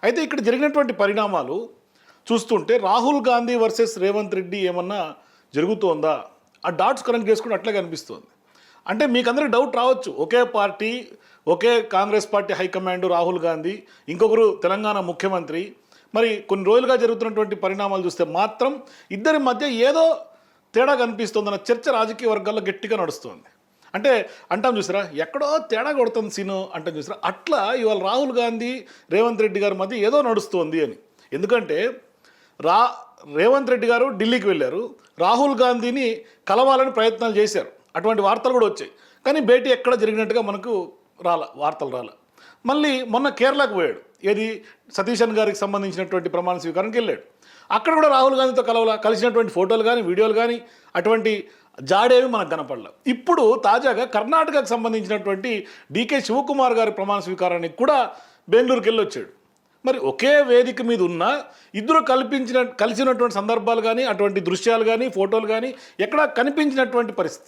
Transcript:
అయితే ఇక్కడ జరిగినటువంటి పరిణామాలు చూస్తుంటే రాహుల్ గాంధీ వర్సెస్ రేవంత్ రెడ్డి ఏమన్నా జరుగుతోందా? ఆ డాట్స్ కనెక్ట్ చేసుకుంటే అట్లా కనిపిస్తోంది. అంటే మీకందరికి డౌట్ రావచ్చు, ఒకే పార్టీ, ఒకే కాంగ్రెస్ పార్టీ హైకమాండ్ రాహుల్ గాంధీ, ఇంకొకరు తెలంగాణ ముఖ్యమంత్రి. మరి కొన్ని రోజులుగా జరుగుతున్నటువంటి పరిణామాలు చూస్తే మాత్రం ఇద్దరి మధ్య ఏదో తేడా కనిపిస్తుందన్న చర్చ రాజకీయ వర్గాల్లో గట్టిగా నడుస్తుంది. అంటే అంటాం చూసారా, ఎక్కడో తేడా కొడుతుంది సీను అంటాం చూసారా, అట్లా ఇవాళ రాహుల్ గాంధీ రేవంత్ రెడ్డి గారి మధ్య ఏదో నడుస్తుంది అని. ఎందుకంటే రేవంత్ రెడ్డి గారు ఢిల్లీకి వెళ్ళారు, రాహుల్ గాంధీని కలవాలని ప్రయత్నాలు చేశారు, అటువంటి వార్తలు కూడా వచ్చాయి. కానీ భేటీ ఎక్కడ జరిగినట్టుగా మనకు వార్తలు రాల. మళ్ళీ మొన్న కేరళకు పోయాడు, ఏది సతీశన్ గారికి సంబంధించినటువంటి ప్రమాణ స్వీకారానికి వెళ్ళాడు. అక్కడ కూడా రాహుల్ గాంధీతో కలిసినటువంటి ఫోటోలు కానీ వీడియోలు కానీ అటువంటి జాడేవి మనకు కనపడలేదు. ఇప్పుడు తాజాగా కర్ణాటకకు సంబంధించినటువంటి డీకే శివకుమార్ గారి ప్రమాణ స్వీకారానికి కూడా బెంగళూరుకి వెళ్ళి వచ్చాడు. మరి ఒకే వేదిక మీద ఉన్న ఇద్దరు కలిసినటువంటి సందర్భాలు కానీ అటువంటి దృశ్యాలు కానీ ఫోటోలు కానీ ఎక్కడా కనిపించినటువంటి పరిస్థితి.